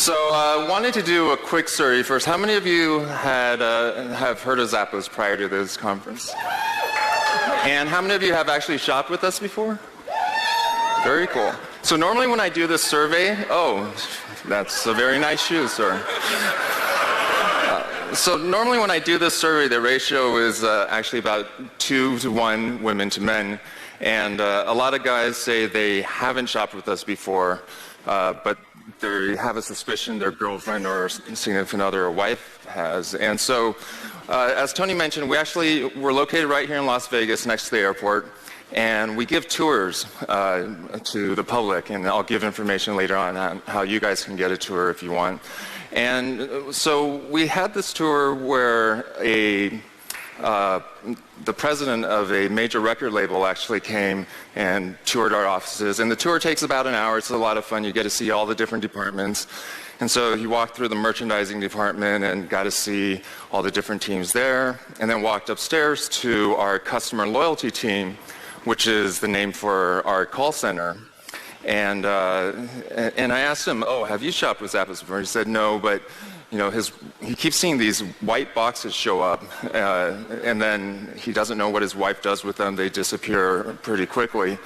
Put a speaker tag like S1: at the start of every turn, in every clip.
S1: So I wanted to do a quick survey first. How many of you have heard of Zappos prior to this conference? And how many of you have actually shopped with us before? Very cool. So normally when I do this survey, that's a very nice shoe, sir. So normally when I do this survey, the ratio is actually about 2 to 1 women to men. And a lot of guys say they haven't shopped with us before, but they have a suspicion their girlfriend or significant other or wife has. And so, as Tony mentioned, we're located right here in Las Vegas next to the airport. And we give tours to the public, and I'll give information later on how you guys can get a tour if you want. And so we had this tour where the president of a major record label actually came and toured our offices. And the tour takes about an hour. It's a lot of fun. You get to see all the different departments. And so he walked through the merchandising department and got to see all the different teams there, and then walked upstairs to our customer loyalty team, which is the name for our call center. And I asked him, have you shopped with Zappos before? He said no, but he keeps seeing these white boxes show up, and then he doesn't know what his wife does with them. They disappear pretty quickly.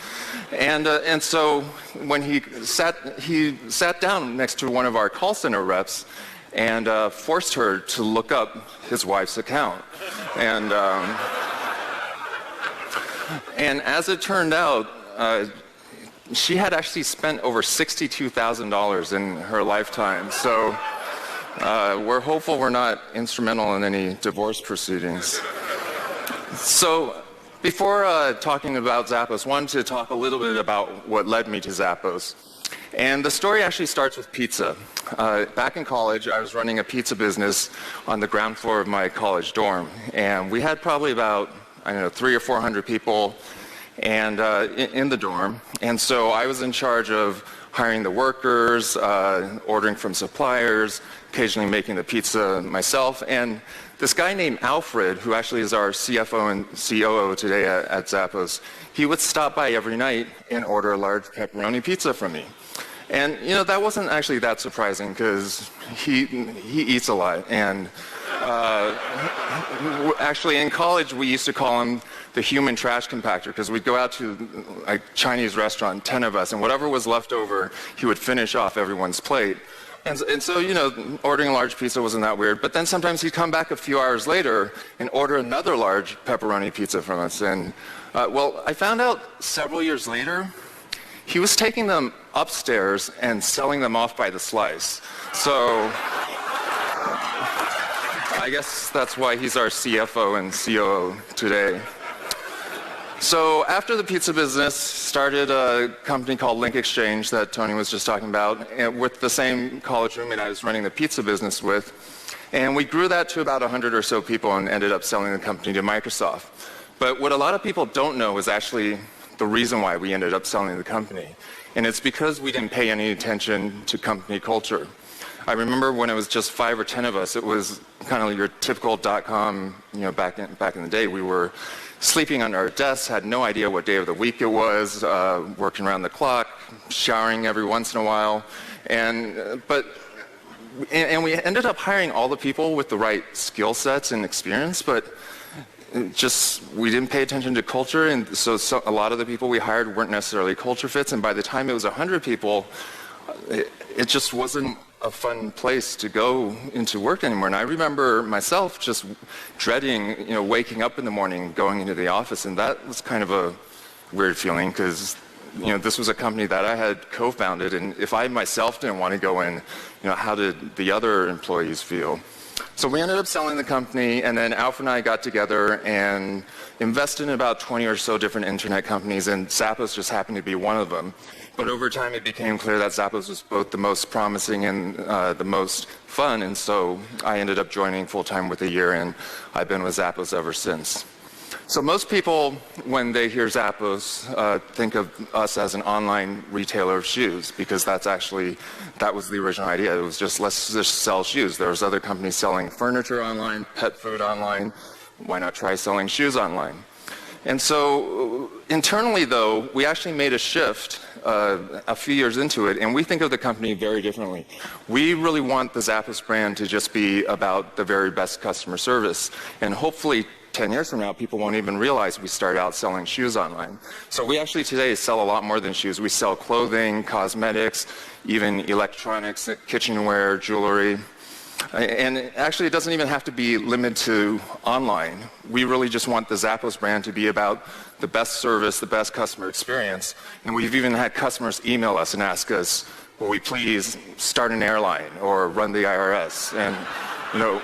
S1: And so when he sat down next to one of our call center reps and forced her to look up his wife's account. And as it turned out, she had actually spent over $62,000 in her lifetime. So we're hopeful we're not instrumental in any divorce proceedings. So before talking about Zappos, I wanted to talk a little bit about what led me to Zappos. And the story actually starts with pizza. Back in college, I was running a pizza business on the ground floor of my college dorm. And we had probably about 300 or 400 people and in the dorm. And so I was in charge of hiring the workers, ordering from suppliers, occasionally making the pizza myself. And this guy named Alfred, who actually is our CFO and COO today at Zappos, he would stop by every night and order a large pepperoni pizza from me. And that wasn't actually that surprising because he eats a lot. And actually in college we used to call him the human trash compactor because we'd go out to a Chinese restaurant, 10 of us, and whatever was left over he would finish off everyone's plate. And so ordering a large pizza wasn't that weird, but then sometimes he'd come back a few hours later and order another large pepperoni pizza from us. And I found out several years later he was taking them upstairs and selling them off by the slice. So I guess that's why he's our CFO and COO today. So after the pizza business, started a company called Link Exchange that Tony was just talking about, and with the same college roommate I was running the pizza business with. And we grew that to about 100 or so people and ended up selling the company to Microsoft. But what a lot of people don't know is actually the reason why we ended up selling the company. And it's because we didn't pay any attention to company culture. I remember when it was just 5 or 10 of us, it was kind of your typical .com, back in the day. We were sleeping under our desks, had no idea what day of the week it was, working around the clock, showering every once in a while. And we ended up hiring all the people with the right skill sets and experience, but we didn't pay attention to culture, and so a lot of the people we hired weren't necessarily culture fits, and by the time it was 100 people, it just wasn't a fun place to go into work anymore. And I remember myself just dreading, waking up in the morning, going into the office, and that was kind of a weird feeling because, this was a company that I had co-founded, and if I myself didn't want to go in, how did the other employees feel? So we ended up selling the company, and then Alfred and I got together and invested in about 20 or so different internet companies, and Zappos just happened to be one of them. But over time it became clear that Zappos was both the most promising and the most fun, and so I ended up joining full-time with a year, and I've been with Zappos ever since. So most people, when they hear Zappos, think of us as an online retailer of shoes, because that was the original idea. It was just, let's just sell shoes. There was other companies selling furniture online, pet food online. Why not try selling shoes online? And so internally, though, we actually made a shift a few years into it, and we think of the company very differently. We really want the Zappos brand to just be about the very best customer service, and hopefully 10 years from now, people won't even realize we started out selling shoes online. So we actually today sell a lot more than shoes. We sell clothing, cosmetics, even electronics, kitchenware, jewelry. And actually, it doesn't even have to be limited to online. We really just want the Zappos brand to be about the best service, the best customer experience. And we've even had customers email us and ask us, will we please start an airline or run the IRS? And, you know,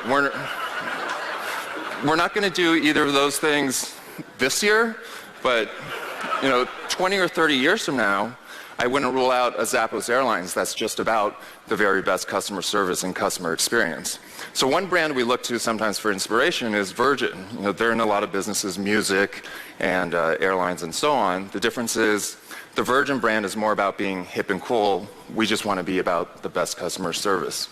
S1: we're not going to do either of those things this year, but, you know, 20 or 30 years from now, I wouldn't rule out a Zappos Airlines that's just about the very best customer service and customer experience. So one brand we look to sometimes for inspiration is Virgin. You know, they're in a lot of businesses, music and airlines and so on. The difference is the Virgin brand is more about being hip and cool. We just want to be about the best customer service.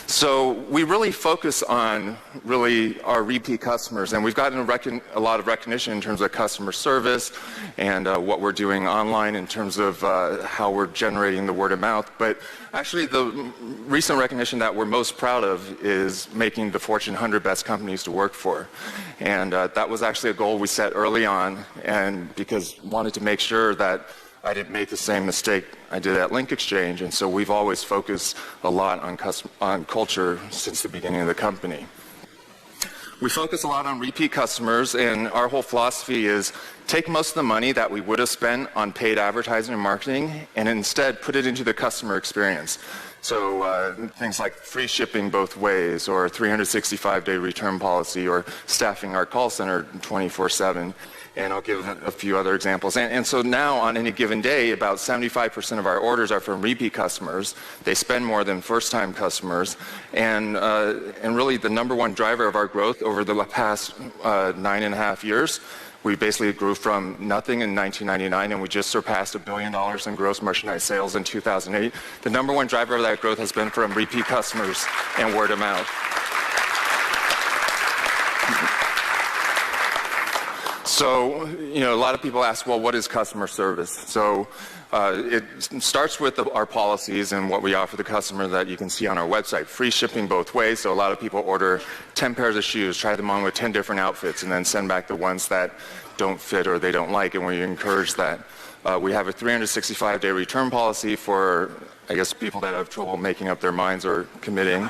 S1: So we really focus on really our repeat customers, and we've gotten a lot of recognition in terms of customer service and what we're doing online in terms of how we're generating the word of mouth. But actually the recent recognition that we're most proud of is making the Fortune 100 best companies to work for. And that was actually a goal we set early on, and because we wanted to make sure that I didn't make the same mistake I did at Link Exchange, and so we've always focused a lot on culture since the beginning of the company. We focus a lot on repeat customers, and our whole philosophy is take most of the money that we would have spent on paid advertising and marketing and instead put it into the customer experience. So things like free shipping both ways, or 365-day return policy, or staffing our call center 24/7. And I'll give a few other examples. And so now on any given day, about 75% of our orders are from repeat customers. They spend more than first-time customers. And really the number one driver of our growth over the past 9.5 years, we basically grew from nothing in 1999, and we just surpassed $1 billion in gross merchandise sales in 2008. The number one driver of that growth has been from repeat customers and word of mouth. So, you know, a lot of people ask, well, what is customer service? So it starts with our policies and what we offer the customer that you can see on our website. Free shipping both ways. So a lot of people order 10 pairs of shoes, try them on with 10 different outfits, and then send back the ones that don't fit or they don't like, and we encourage that. We have a 365-day return policy for, I guess, people that have trouble making up their minds or committing.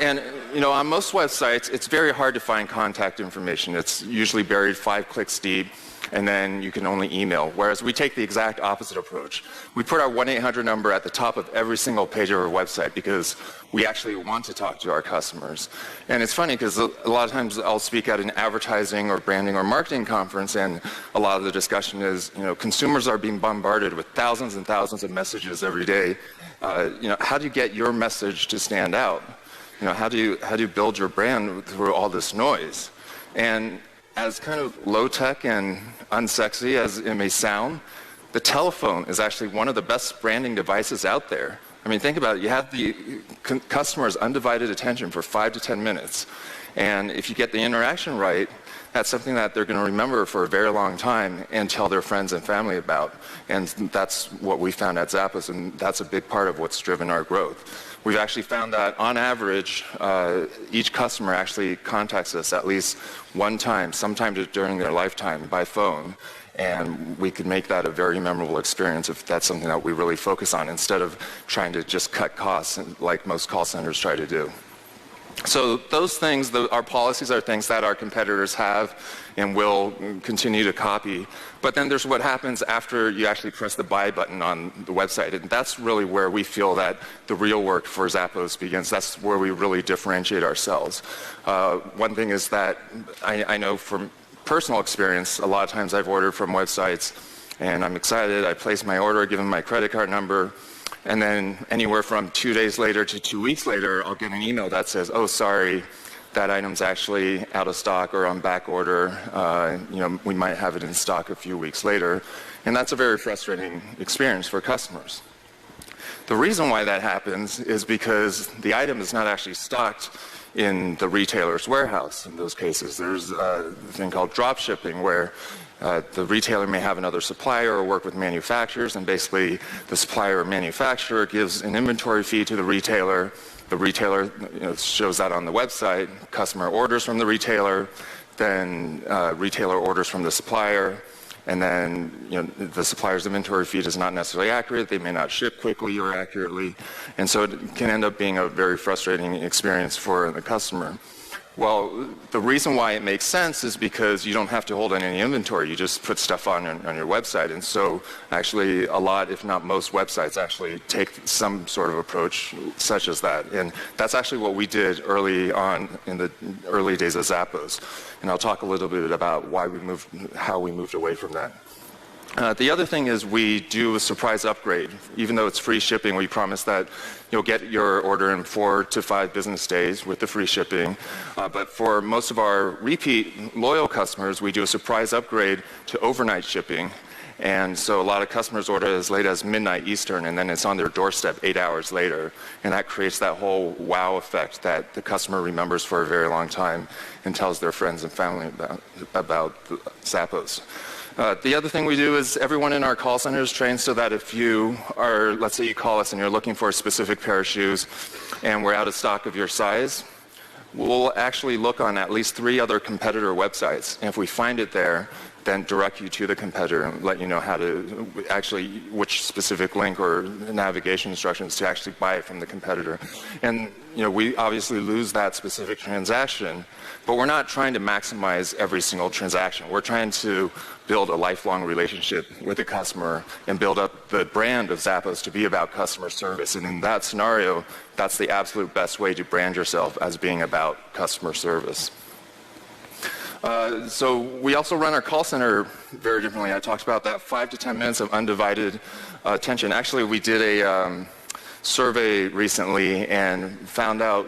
S1: And, you know, on most websites, it's very hard to find contact information. It's usually buried 5 clicks deep, and then you can only email. Whereas we take the exact opposite approach. We put our 1-800 number at the top of every single page of our website because we actually want to talk to our customers. And it's funny because a lot of times I'll speak at an advertising or branding or marketing conference, and a lot of the discussion is, you know, consumers are being bombarded with thousands and thousands of messages every day. You know, how do you get your message to stand out? You know, how do you build your brand through all this noise? And as kind of low-tech and unsexy as it may sound, the telephone is actually one of the best branding devices out there. I mean, think about it. You have the customer's undivided attention for 5 to 10 minutes. And if you get the interaction right, that's something that they're going to remember for a very long time and tell their friends and family about. And that's what we found at Zappos, and that's a big part of what's driven our growth. We've actually found that on average, each customer actually contacts us at least one time, sometime during their lifetime, by phone. And we could make that a very memorable experience if that's something that we really focus on, instead of trying to just cut costs like most call centers try to do. So those things, our policies are things that our competitors have and will continue to copy. But then there's what happens after you actually press the buy button on the website. And that's really where we feel that the real work for Zappos begins. That's where we really differentiate ourselves. One thing is that I know from personal experience, a lot of times I've ordered from websites and I'm excited. I place my order, give them my credit card number, and then anywhere from 2 days later to 2 weeks later, I'll get an email that says, oh, sorry, that item's actually out of stock or on back order. You know, we might have it in stock a few weeks later. And that's a very frustrating experience for customers. The reason why that happens is because the item is not actually stocked in the retailer's warehouse. In those cases, there's a thing called drop shipping, where the retailer may have another supplier or work with manufacturers, and basically the supplier or manufacturer gives an inventory fee to the retailer. The retailer shows that on the website. Customer orders from the retailer, then retailer orders from the supplier, and then the supplier's inventory feed is not necessarily accurate. They may not ship quickly or accurately, and so it can end up being a very frustrating experience for the customer. Well, the reason why it makes sense is because you don't have to hold any inventory. You just put stuff on your website. And so actually a lot, if not most websites, actually take some sort of approach such as that. And that's actually what we did early on in the early days of Zappos. And I'll talk a little bit about how we moved away from that. The other thing is we do a surprise upgrade. Even though it's free shipping, we promise that you'll get your order in 4 to 5 business days with the free shipping. But for most of our repeat loyal customers, we do a surprise upgrade to overnight shipping. And so a lot of customers order as late as midnight Eastern, and then it's on their doorstep 8 hours later. And that creates that whole wow effect that the customer remembers for a very long time and tells their friends and family about Zappos. The other thing we do is everyone in our call center is trained so that if you are, let's say you call us and you're looking for a specific pair of shoes and we're out of stock of your size, we'll actually look on at least 3 other competitor websites. And if we find it there, then direct you to the competitor and let you know how to actually, which specific link or navigation instructions to actually buy it from the competitor. And we obviously lose that specific transaction, but we're not trying to maximize every single transaction. We're trying to build a lifelong relationship with the customer and build up the brand of Zappos to be about customer service. And in that scenario, that's the absolute best way to brand yourself as being about customer service. So we also run our call center very differently. I talked about that 5 to 10 minutes of undivided attention. Actually, we did a survey recently and found out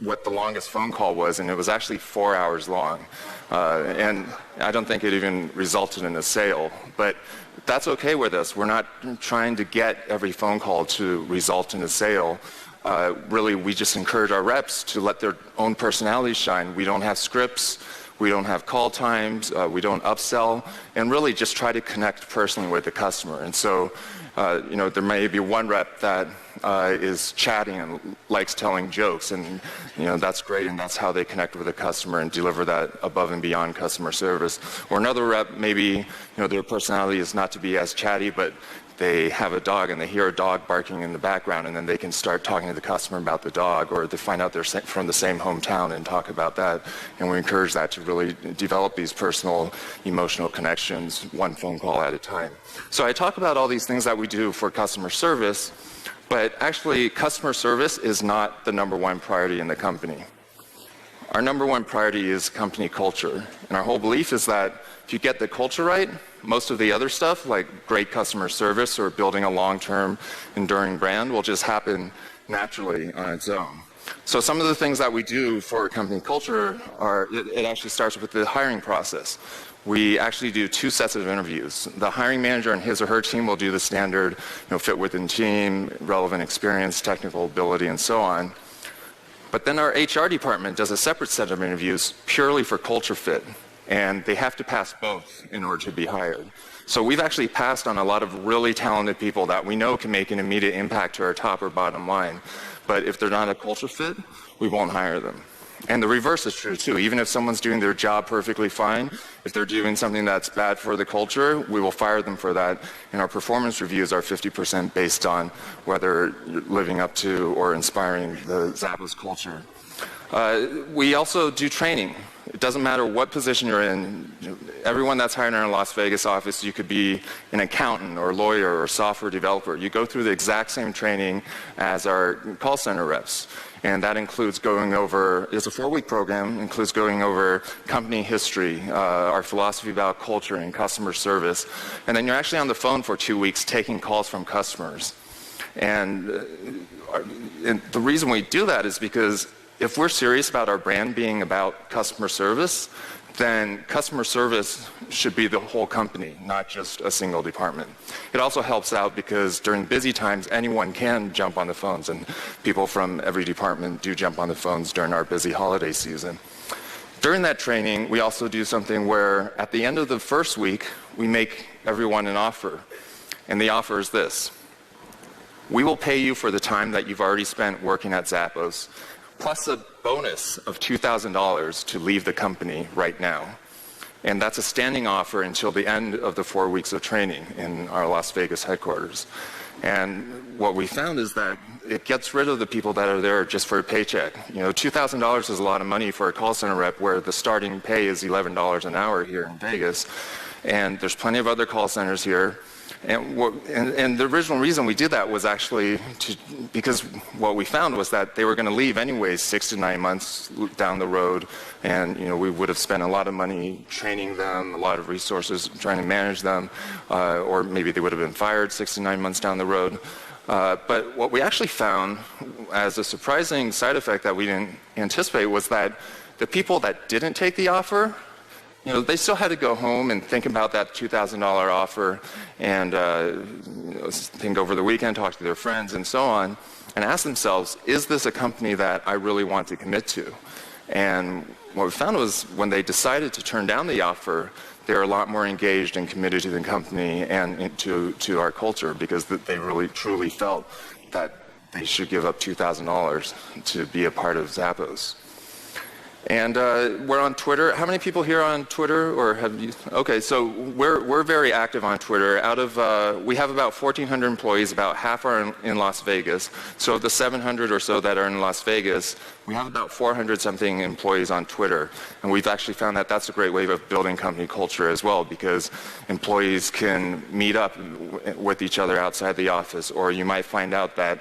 S1: what the longest phone call was, and it was actually 4 hours long. And I don't think it even resulted in a sale, but that's okay with us. We're not trying to get every phone call to result in a sale. Really, we just encourage our reps to let their own personalities shine. We don't have scripts. We don't have call times, we don't upsell, and really just try to connect personally with the customer. And so, there may be one rep that is chatting and likes telling jokes, and that's great, and that's how they connect with the customer and deliver that above and beyond customer service. Or another rep, maybe their personality is not to be as chatty, but they have a dog and they hear a dog barking in the background, and then they can start talking to the customer about the dog, or they find out they're from the same hometown and talk about that. And we encourage that to really develop these personal, emotional connections, one phone call at a time. So I talk about all these things that we do for customer service, but actually customer service is not the number one priority in the company. Our number one priority is company culture. And our whole belief is that if you get the culture right, most of the other stuff, like great customer service or building a long-term, enduring brand, will just happen naturally on its own. So some of the things that we do for company culture are, it actually starts with the hiring process. We actually do 2 sets of interviews. The hiring manager and his or her team will do the standard, fit within team, relevant experience, technical ability, and so on. But then our HR department does a separate set of interviews purely for culture fit. And they have to pass both in order to be hired. So we've actually passed on a lot of really talented people that we know can make an immediate impact to our top or bottom line. But if they're not a culture fit, we won't hire them. And the reverse is true too. Even if someone's doing their job perfectly fine, if they're doing something that's bad for the culture, we will fire them for that. And our performance reviews are 50% based on whether you're living up to or inspiring the Zappos culture. We also do training. It doesn't matter what position you're in. Everyone that's hired in our Las Vegas office, you could be an accountant or lawyer or software developer. You go through the exact same training as our call center reps. And that includes going over, it's a 4-week program, includes going over company history, our philosophy about culture and customer service. And then you're actually on the phone for 2 weeks taking calls from customers. And the reason we do that is because if we're serious about our brand being about customer service, then customer service should be the whole company, not just a single department. It also helps out because during busy times, anyone can jump on the phones, and people from every department do jump on the phones during our busy holiday season. During that training, we also do something where at the end of the first week, we make everyone an offer. And the offer is this: we will pay you for the time that you've already spent working at Zappos, plus a bonus of $2,000 to leave the company right now. And that's a standing offer until the end of the 4 weeks of training in our Las Vegas headquarters. And what we found is that it gets rid of the people that are there just for a paycheck. You know, $2,000 is a lot of money for a call center rep where the starting pay is $11 an hour here in Vegas. And there's plenty of other call centers here. And the original reason we did that was actually because what we found was that they were going to leave anyways 6 to 9 months down the road, and we would have spent a lot of money training them, a lot of resources trying to manage them, or maybe they would have been fired 6 to 9 months down the road. But what we actually found as a surprising side effect that we didn't anticipate was that the people that didn't take the offer, they still had to go home and think about that $2,000 offer and think over the weekend, talk to their friends and so on, and ask themselves, is this a company that I really want to commit to? And what we found was when they decided to turn down the offer, they were a lot more engaged and committed to the company and to our culture because they really truly felt that they should give up $2,000 to be a part of Zappos. And we're on Twitter. How many people here are on Twitter, or have you? Okay, so we're very active on Twitter. We have about 1,400 employees. About half are in Las Vegas. So of the 700 or so that are in Las Vegas, we have about 400 something employees on Twitter. And we've actually found that that's a great way of building company culture as well, because employees can meet up with each other outside the office, or you might find out that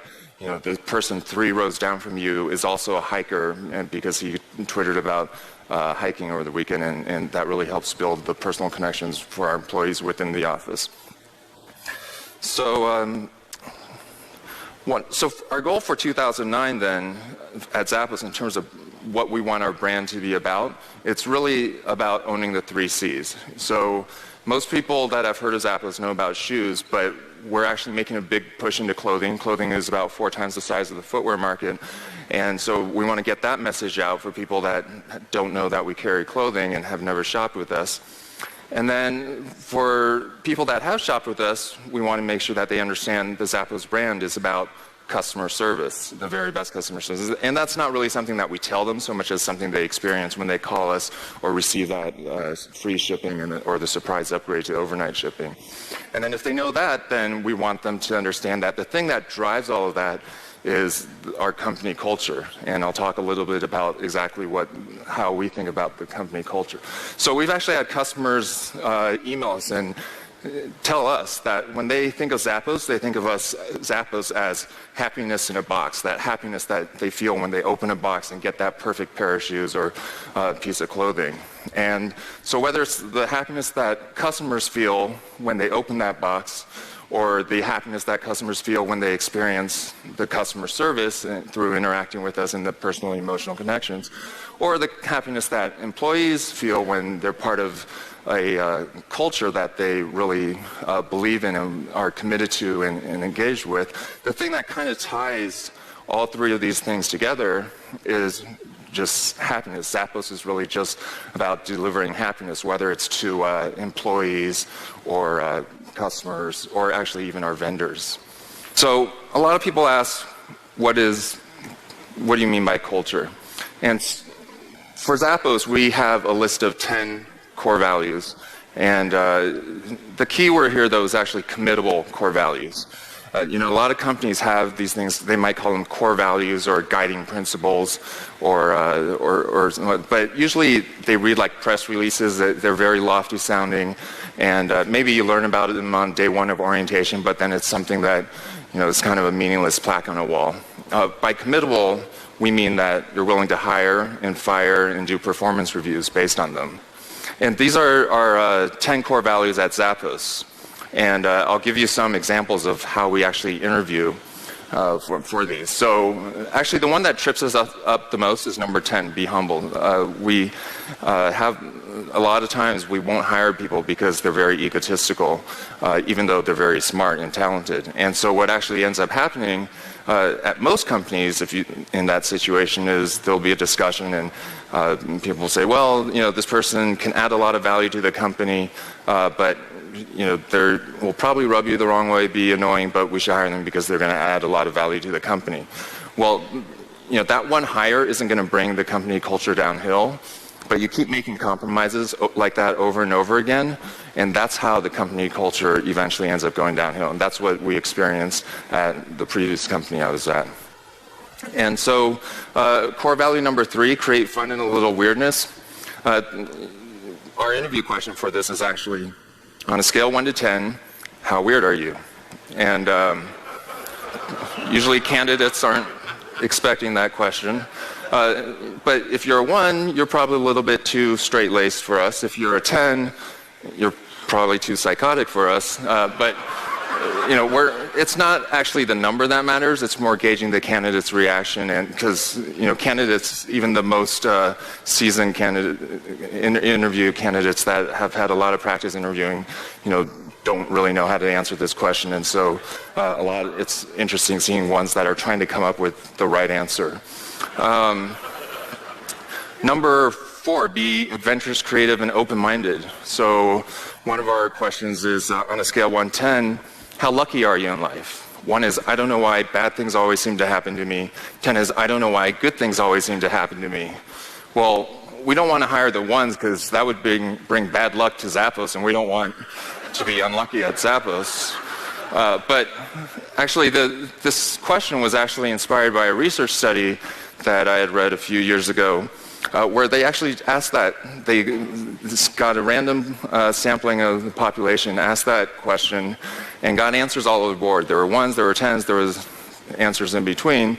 S1: the person 3 rows down from you is also a hiker, and because he twittered about hiking over the weekend, and that really helps build the personal connections for our employees within the office. So, so our goal for 2009 then at Zappos in terms of what we want our brand to be about, it's really about owning the 3 C's. So most people that have heard of Zappos know about shoes, but we're actually making a big push into clothing. Clothing is about 4 times the size of the footwear market. And so we want to get that message out for people that don't know that we carry clothing and have never shopped with us. And then for people that have shopped with us, we want to make sure that they understand the Zappos brand is about customer service, the very best customer service. And that's not really something that we tell them so much as something they experience when they call us or receive that free shipping or the surprise upgrade to overnight shipping. And then if they know that, then we want them to understand that the thing that drives all of that is our company culture. And I'll talk a little bit about exactly how we think about the company culture. So we've actually had customers email us and tell us that when they think of Zappos, they think of Zappos as happiness in a box, that happiness that they feel when they open a box and get that perfect pair of shoes or piece of clothing. And so whether it's the happiness that customers feel when they open that box, or the happiness that customers feel when they experience the customer service through interacting with us and the personal and emotional connections, or the happiness that employees feel when they're part of a culture that they really believe in and are committed to and engaged with. The thing that kind of ties all 3 of these things together is just happiness. Zappos is really just about delivering happiness, whether it's to employees or customers or actually even our vendors. So a lot of people ask, what do you mean by culture? And for Zappos, we have a list of 10 core values. And the key word here, though, is actually committable core values. A lot of companies have these things. They might call them core values or guiding principles, but usually they read like press releases. They're very lofty sounding, and maybe you learn about them on day 1 of orientation, but then it's something that it's kind of a meaningless plaque on a wall. By committable, we mean that you're willing to hire and fire and do performance reviews based on them. And these are our 10 core values at Zappos. And I'll give you some examples of how we actually interview for these. So actually the one that trips us up the most is number 10, be humble. We have a lot of times we won't hire people because they're very egotistical, even though they're very smart and talented. And so what actually ends up happening at most companies, if you in that situation, is there'll be a discussion and people will say, well, this person can add a lot of value to the company, but they will probably rub you the wrong way, be annoying, but we should hire them because they're going to add a lot of value to the company. Well, that one hire isn't going to bring the company culture downhill, but you keep making compromises like that over and over again, and that's how the company culture eventually ends up going downhill. And that's what we experienced at the previous company I was at. And so core value number 3, create fun and a little weirdness. Our interview question for this is actually, on a scale 1 to 10, how weird are you? And usually candidates aren't expecting that question. But if you're a 1, you're probably a little bit too straight-laced for us. If you're a 10, you're probably too psychotic for us. But it's not actually the number that matters. It's more gauging the candidate's reaction, and because candidates, even the most seasoned interview candidates that have had a lot of practice interviewing, don't really know how to answer this question, and so it's interesting seeing ones that are trying to come up with the right answer. Number 4, be adventurous, creative, and open-minded. So one of our questions is on a scale 1 to 10. How lucky are you in life? 1 is, I don't know why bad things always seem to happen to me. 10 is, I don't know why good things always seem to happen to me. Well, we don't want to hire the 1s because that would bring bad luck to Zappos, and we don't want to be unlucky at Zappos. But actually, this question was actually inspired by a research study that I had read a few years ago, where they actually asked that. They got a random sampling of the population, asked that question, and got answers all over the board. There were 1s, there were 10s, there was answers in between.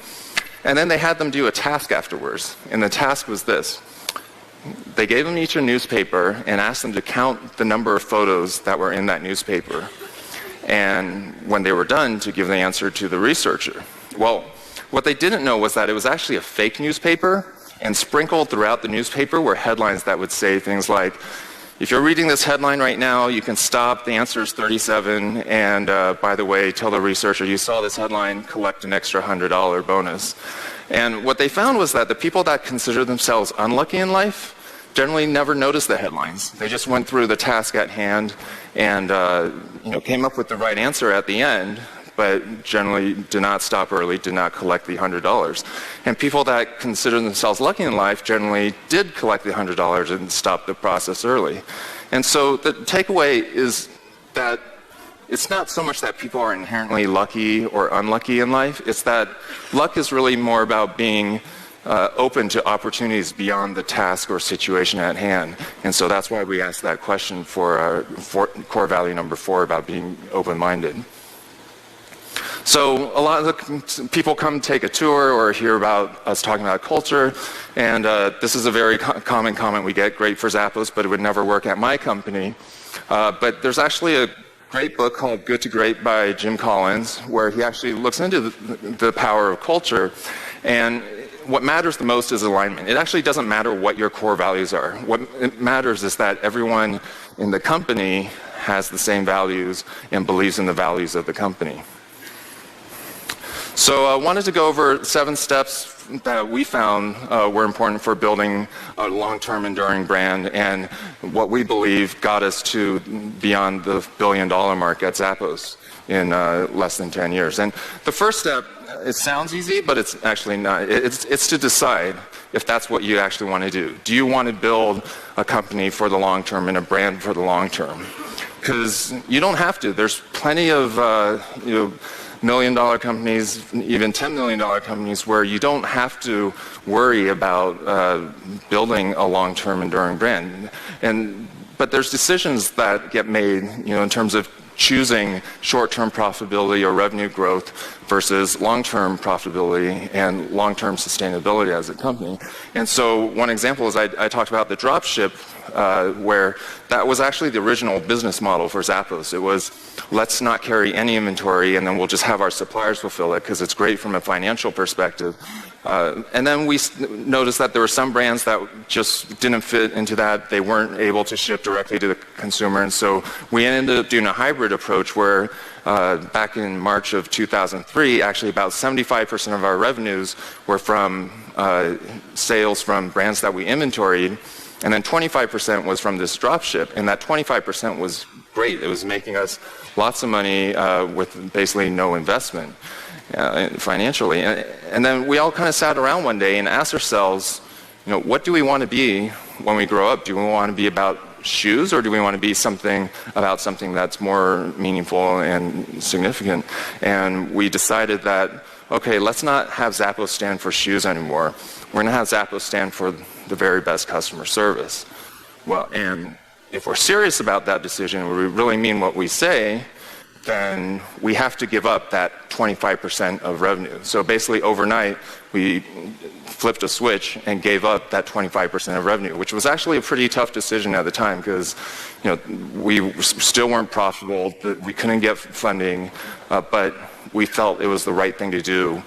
S1: And then they had them do a task afterwards. And the task was this. They gave them each a newspaper and asked them to count the number of photos that were in that newspaper. And when they were done, to give the answer to the researcher. Well, what they didn't know was that it was actually a fake newspaper, and sprinkled throughout the newspaper were headlines that would say things like, if you're reading this headline right now, you can stop, the answer is 37, and by the way, tell the researcher, you saw this headline, collect an extra $100 bonus. And what they found was that the people that consider themselves unlucky in life generally never noticed the headlines. They just went through the task at hand and came up with the right answer at the end, but generally did not stop early, did not collect the $100. And people that consider themselves lucky in life generally did collect the $100 and stop the process early. And so the takeaway is that it's not so much that people are inherently lucky or unlucky in life, it's that luck is really more about being open to opportunities beyond the task or situation at hand. And so that's why we asked that question for core value number 4 about being open-minded. So a lot of the people come take a tour or hear about us talking about culture, and this is a very common comment we get, great for Zappos, but it would never work at my company. But there's actually a great book called Good to Great by Jim Collins, where he actually looks into the power of culture. And what matters the most is alignment. It actually doesn't matter what your core values are. What matters is that everyone in the company has the same values and believes in the values of the company. So I wanted to go over 7 steps that we found were important for building a long-term enduring brand and what we believe got us to beyond the $1 billion mark at Zappos in less than 10 years. And the first step, it sounds easy, but it's actually not. It's to decide if that's what you actually want to do. Do you want to build a company for the long term and a brand for the long term? Because you don't have to. There's plenty of $1 million companies, even $10 million companies, where you don't have to worry about building a long-term enduring brand. But there's decisions that get made, in terms of choosing short-term profitability or revenue growth versus long-term profitability and long-term sustainability as a company. And so one example is I talked about the dropship where that was actually the original business model for Zappos. It was, let's not carry any inventory, and then we'll just have our suppliers fulfill it because it's great from a financial perspective. And then we noticed that there were some brands that just didn't fit into that. They weren't able to ship directly to the consumer. And so we ended up doing a hybrid approach where back in March of 2003, actually about 75% of our revenues were from sales from brands that we inventoried. And then 25% was from this drop ship. And that 25% was great. It was making us lots of money with basically no investment. Financially. And then we all kind of sat around one day and asked ourselves, what do we want to be when we grow up? Do we want to be about shoes, or do we want to be about something that's more meaningful and significant? And we decided that, okay, let's not have Zappos stand for shoes anymore. We're going to have Zappos stand for the very best customer service. Well, and if we're serious about that decision, and we really mean what we say, then we have to give up that 25% of revenue. So basically overnight, we flipped a switch and gave up that 25% of revenue, which was actually a pretty tough decision at the time because we still weren't profitable, we couldn't get funding, but we felt it was the right thing to do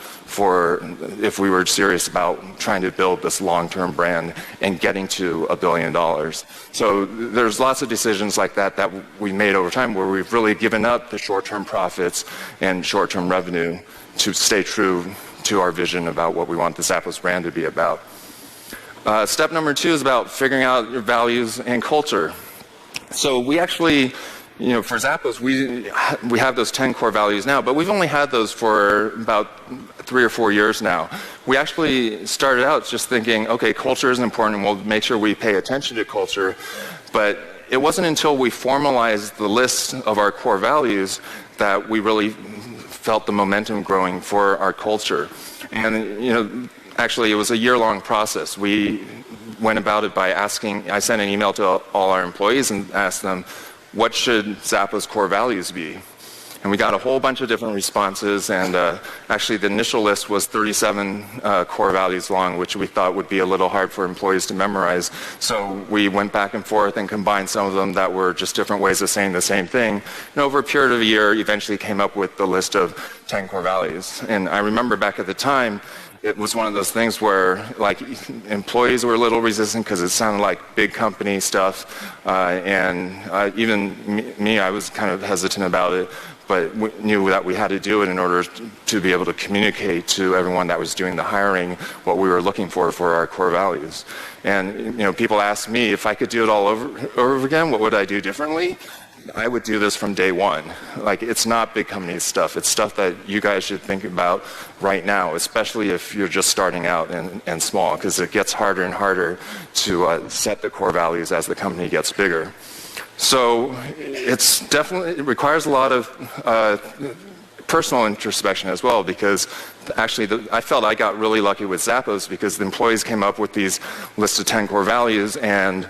S1: if we were serious about trying to build this long-term brand and getting to $1 billion. So there's lots of decisions like that we made over time where we've really given up the short-term profits and short-term revenue to stay true to our vision about what we want the Zappos brand to be about. Step number 2 is about figuring out your values and culture. So we actually, for Zappos, we have those 10 core values now, but we've only had those for about 3 or 4 years now. We actually started out just thinking, okay, culture is important and we'll make sure we pay attention to culture, but it wasn't until we formalized the list of our core values that we really felt the momentum growing for our culture. And, actually, it was a year-long process. We went about it by I sent an email to all our employees and asked them, what should Zappos core values be? And we got a whole bunch of different responses, and actually the initial list was 37 core values long, which we thought would be a little hard for employees to memorize. So we went back and forth and combined some of them that were just different ways of saying the same thing. And over a period of a year, eventually came up with the list of 10 core values. And I remember back at the time, it was one of those things where employees were a little resistant because it sounded like big company stuff, and even me, I was kind of hesitant about it, but we knew that we had to do it in order to be able to communicate to everyone that was doing the hiring what we were looking for our core values. And people ask me if I could do it all over again, what would I do differently? I would do this from day one. It's not big company stuff. It's stuff that you guys should think about right now, especially if you're just starting out and small, because it gets harder and harder to set the core values as the company gets bigger. So it requires a lot of personal introspection as well, because actually I felt I got really lucky with Zappos because the employees came up with these lists of 10 core values, and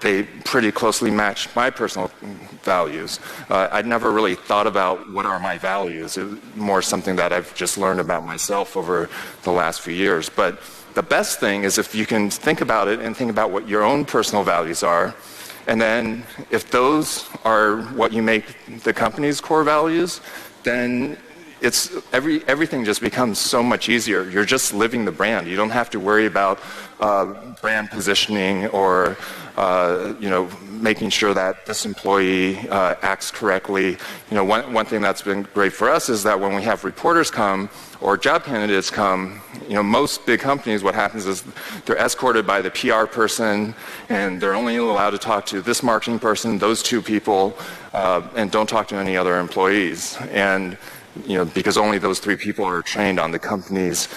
S1: they pretty closely matched my personal values. I'd never really thought about what are my values. It was more something that I've just learned about myself over the last few years. But the best thing is if you can think about it and think about what your own personal values are, and then if those are what you make the company's core values, then everything just becomes so much easier. You're just living the brand. You don't have to worry about brand positioning or making sure that this employee acts correctly. One thing that's been great for us is that when we have reporters come or job candidates come, most big companies, what happens is they're escorted by the PR person, and they're only allowed to talk to this marketing person, those 2 people, and don't talk to any other employees. And because only those 3 people are trained on the company's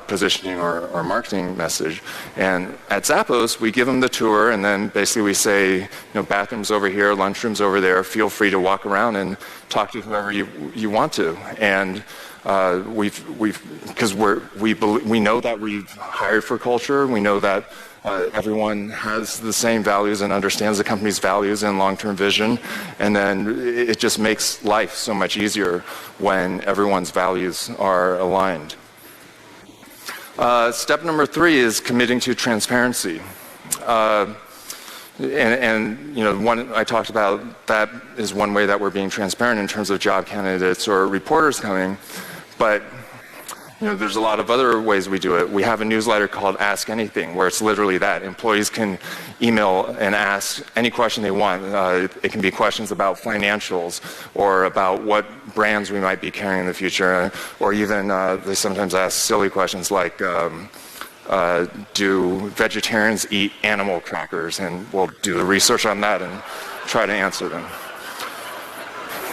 S1: positioning or marketing message. And at Zappos, we give them the tour, and then basically we say, bathrooms over here, lunchrooms over there, feel free to walk around and talk to whoever you want to. And because we know that we've hired for culture, we know that everyone has the same values and understands the company's values and long-term vision, and then it just makes life so much easier when everyone's values are aligned. Step number 3 is committing to transparency. And one I talked about, that is one way that we're being transparent in terms of job candidates or reporters coming. But there's a lot of other ways we do it. We have a newsletter called Ask Anything, where it's literally that. Employees can email and ask any question they want. It can be questions about financials or about what brands we might be carrying in the future, or even they sometimes ask silly questions like, do vegetarians eat animal crackers? And we'll do the research on that and try to answer them.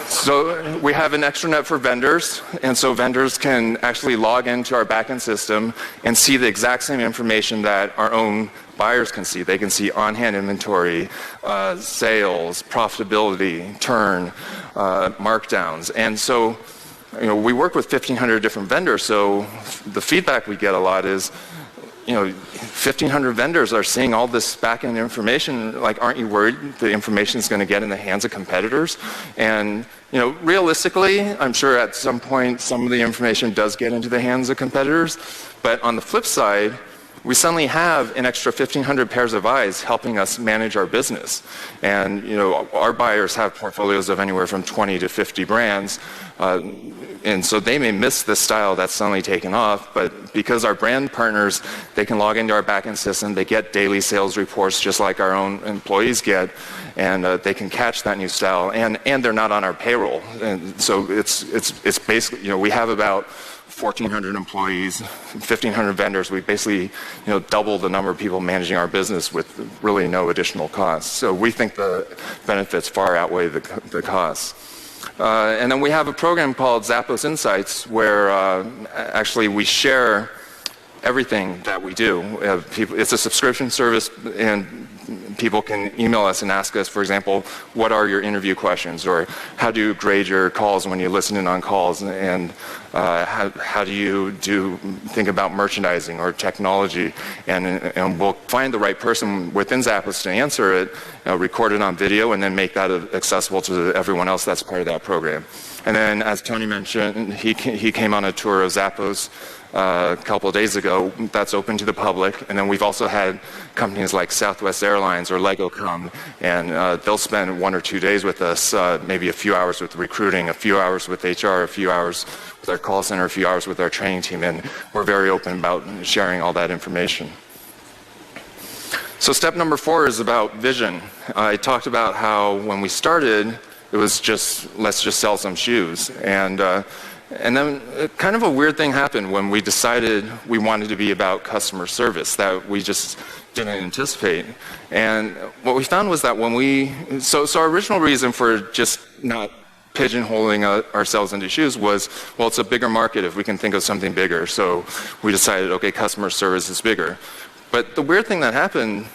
S1: So we have an extranet for vendors, and so vendors can actually log into our backend system and see the exact same information that our own buyers can see. They can see on-hand inventory, sales, profitability, turn, markdowns. And so we work with 1,500 different vendors, so the feedback we get a lot is, 1,500 vendors are seeing all this back-end information. Like, aren't you worried the information is going to get in the hands of competitors? And, realistically, I'm sure at some point some of the information does get into the hands of competitors. But on the flip side, we suddenly have an extra 1,500 pairs of eyes helping us manage our business. And, our buyers have portfolios of anywhere from 20 to 50 brands. And so they may miss the style that's suddenly taken off, but because our brand partners, they can log into our backend system, they get daily sales reports just like our own employees get, and they can catch that new style, and they're not on our payroll. And so it's basically, we have about 1,400 employees, 1,500 vendors. We basically, double the number of people managing our business with really no additional costs. So we think the benefits far outweigh the costs. And then we have a program called Zappos Insights, where actually we share everything that we do. It's a subscription service, and people can email us and ask us, for example, what are your interview questions, or how do you grade your calls when you listen in on calls, and how do you think about merchandising or technology, and we'll find the right person within Zappos to answer it, record it on video, and then make that accessible to everyone else that's part of that program. And then, as Tony mentioned, he came on a tour of Zappos a couple of days ago. That's open to the public. And then we've also had companies like Southwest Airlines or Lego come, and they'll spend 1 or 2 days with us, maybe a few hours with recruiting, a few hours with HR, a few hours with our call center, a few hours with our training team, and we're very open about sharing all that information. So step number 4 is about vision. I talked about how when we started, it was just, let's just sell some shoes. And then kind of a weird thing happened when we decided we wanted to be about customer service that we just didn't anticipate. And what we found was that so our original reason for just not pigeonholing ourselves into shoes was, well, it's a bigger market if we can think of something bigger. So we decided, okay, customer service is bigger. But the weird thing that happened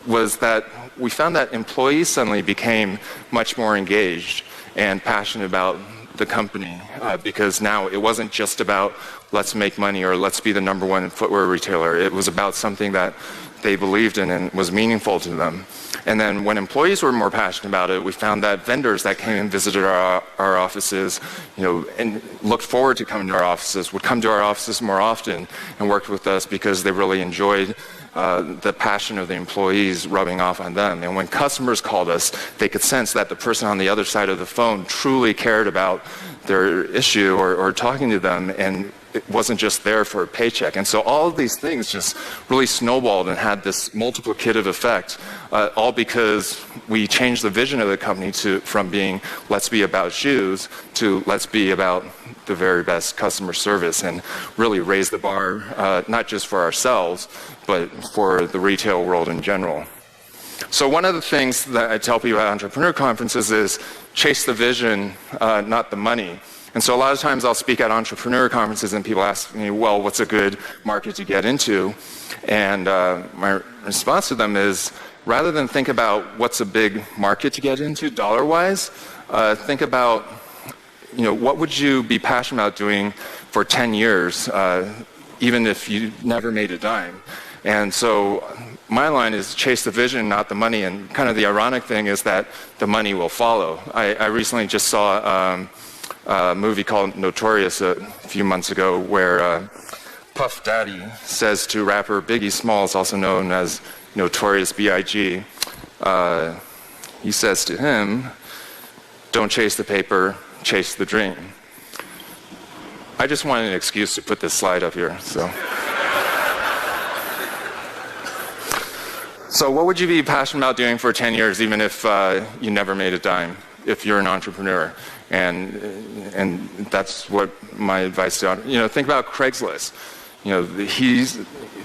S1: was that we found that employees suddenly became much more engaged and passionate about the company, because now it wasn't just about let's make money or let's be the #1 footwear retailer. It was about something that they believed in and was meaningful to them. And then when employees were more passionate about it, we found that vendors that came and visited our offices, and looked forward to coming to our offices, would come to our offices more often and worked with us because they really enjoyed the passion of the employees rubbing off on them. And when customers called us, they could sense that the person on the other side of the phone truly cared about their issue or talking to them, and it wasn't just there for a paycheck. And so all of these things just really snowballed and had this multiplicative effect, all because we changed the vision of the company from being let's be about shoes to let's be about the very best customer service, and really raise the bar, not just for ourselves, but for the retail world in general. So one of the things that I tell people at entrepreneur conferences is chase the vision, not the money. And so a lot of times I'll speak at entrepreneur conferences and people ask me, well, what's a good market to get into? And my response to them is, rather than think about what's a big market to get into dollar-wise, think about, what would you be passionate about doing for 10 years, even if you never made a dime? And so my line is chase the vision, not the money. And kind of the ironic thing is that the money will follow. I recently just saw a movie called Notorious a few months ago, where Puff Daddy says to rapper Biggie Smalls, also known as Notorious B.I.G., he says to him, "Don't chase the paper, chase the dream." I just wanted an excuse to put this slide up here. So what would you be passionate about doing for 10 years, even if you never made a dime, if you're an entrepreneur? And that's what my advice to, think about Craigslist. He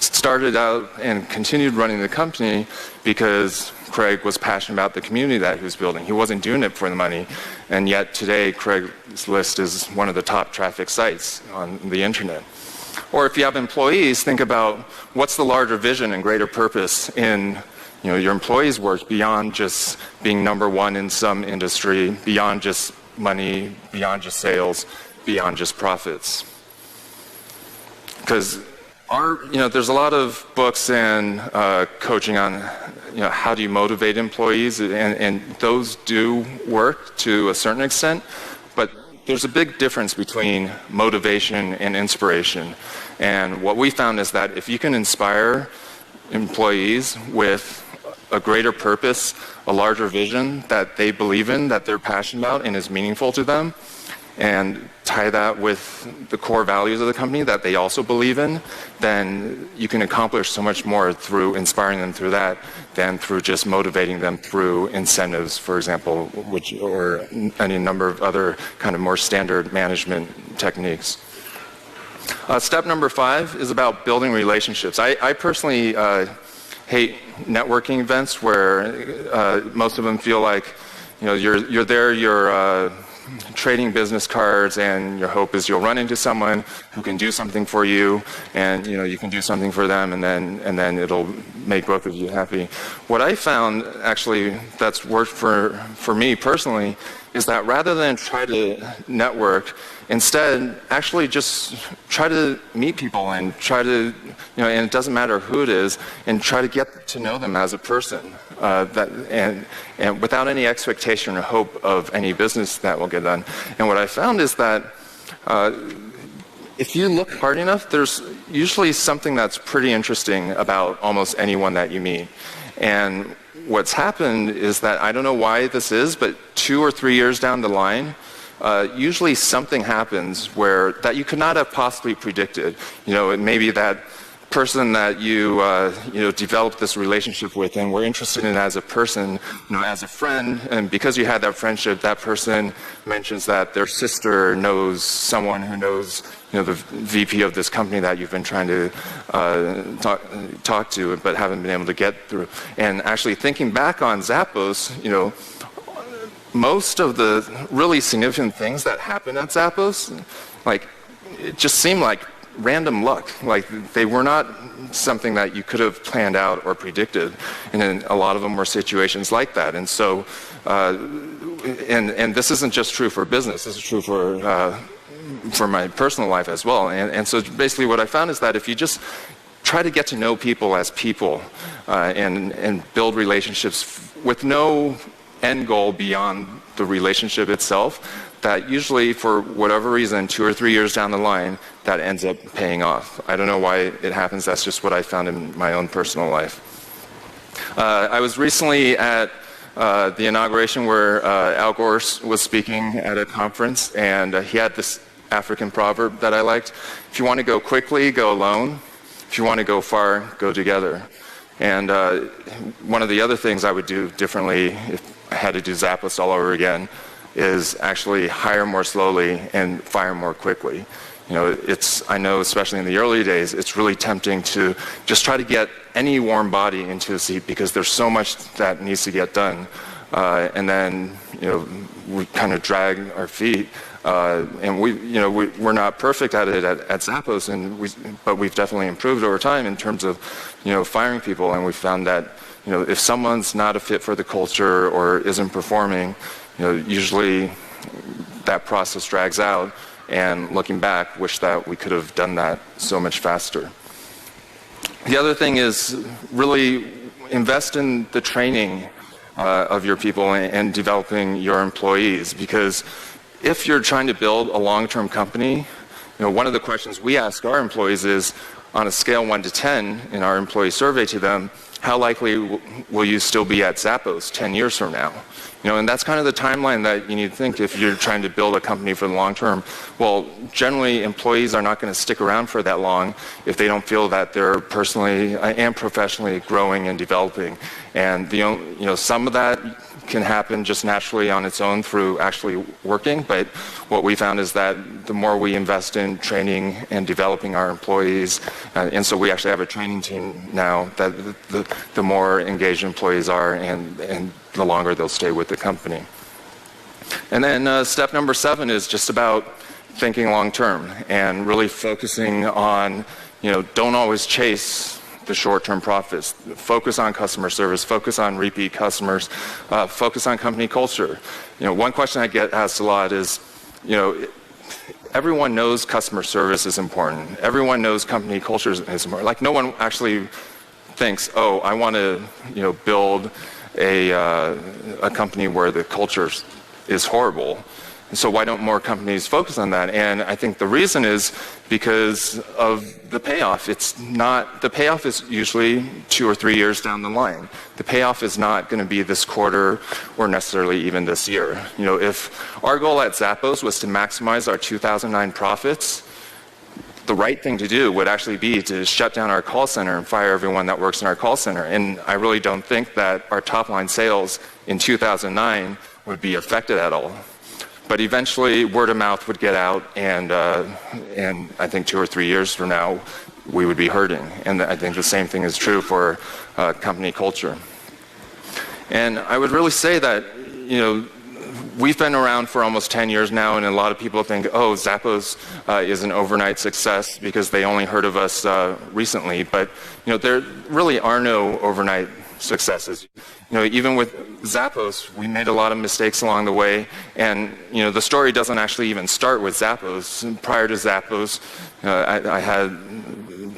S1: started out and continued running the company because Craig was passionate about the community that he was building. He wasn't doing it for the money. And yet today, Craigslist is one of the top traffic sites on the internet. Or if you have employees, think about what's the larger vision and greater purpose in your employees' work beyond just being number one in some industry, beyond just money, beyond just sales, beyond just profits. Because there's a lot of books and coaching on how do you motivate employees, and those do work to a certain extent, but there's a big difference between motivation and inspiration. And what we found is that if you can inspire employees with a greater purpose, a larger vision that they believe in, that they're passionate about and is meaningful to them, and tie that with the core values of the company that they also believe in, then you can accomplish so much more through inspiring them through that than through just motivating them through incentives, for example, or any number of other kind of more standard management techniques. Step number 5 is about building relationships. I personally hate networking events where most of them feel like you're there, you're trading business cards, and your hope is you'll run into someone who can do something for you, and you can do something for them, and then it'll make both of you happy. What I found actually that's worked for me personally is that rather than try to network, instead actually just try to meet people and try to and it doesn't matter who it is, and try to get to know them as a person, and without any expectation or hope of any business that will get done. And what I found is that if you look hard enough, there's usually something that's pretty interesting about almost anyone that you meet. And what's happened is that, I don't know why this is, but 2 or 3 years down the line, usually something happens that you could not have possibly predicted. It may be that person that you developed this relationship with and were interested in as a person, as a friend, and because you had that friendship, that person mentions that their sister knows someone who knows the VP of this company that you've been trying to talk to but haven't been able to get through. And actually thinking back on Zappos, most of the really significant things that happened at Zappos, it just seemed like random luck. They were not something that you could have planned out or predicted, and then a lot of them were situations like that. And so, and this isn't just true for business. This is true for my personal life as well. And so basically, what I found is that if you just try to get to know people as people, and build relationships with no end goal beyond the relationship itself, that usually, for whatever reason, 2 or 3 years down the line, that ends up paying off. I don't know why it happens. That's just what I found in my own personal life. I was recently at the inauguration where Al Gore was speaking at a conference, and he had this African proverb that I liked: if you want to go quickly, go alone. If you want to go far, go together. And one of the other things I would do differently if I had to do Zappos all over again is actually hire more slowly and fire more quickly. I know especially in the early days, it's really tempting to just try to get any warm body into a seat because there's so much that needs to get done. And then, we kind of drag our feet. And we're not perfect at it at Zappos, but we've definitely improved over time in terms of, firing people. And we found that, if someone's not a fit for the culture or isn't performing, usually that process drags out, and looking back, wish that we could have done that so much faster. The other thing is really invest in the training of your people and developing your employees, because if you're trying to build a long-term company, one of the questions we ask our employees is, on a scale 1 to 10 in our employee survey to them, how likely will you still be at Zappos 10 years from now? And that's kind of the timeline that you need to think if you're trying to build a company for the long term. Well, generally, employees are not going to stick around for that long if they don't feel that they're personally and professionally growing and developing. And some of that can happen just naturally on its own through actually working, but what we found is that the more we invest in training and developing our employees, and so we actually have a training team now, that the more engaged employees are and the longer they'll stay with the company. And then step number 7 is just about thinking long term and really focusing on, don't always chase the short-term profits. Focus on customer service, focus on repeat customers, focus on company culture. One question I get asked a lot is, everyone knows customer service is important. Everyone knows company culture is important. Like, no one actually thinks, oh, I want to, build a company where the culture is horrible. And so why don't more companies focus on that? And I think the reason is because of the payoff. The payoff is usually 2 or 3 years down the line. The payoff is not going to be this quarter or necessarily even this year. If our goal at Zappos was to maximize our 2009 profits, the right thing to do would actually be to shut down our call center and fire everyone that works in our call center. And I really don't think that our top line sales in 2009 would be affected at all. But eventually, word of mouth would get out, and I think 2 or 3 years from now, we would be hurting. And I think the same thing is true for company culture. And I would really say that, we've been around for almost 10 years now, and a lot of people think, oh, Zappos is an overnight success because they only heard of us recently. But, there really are no overnight successes. Even with Zappos, we made a lot of mistakes along the way, and the story doesn't actually even start with Zappos. Prior to Zappos,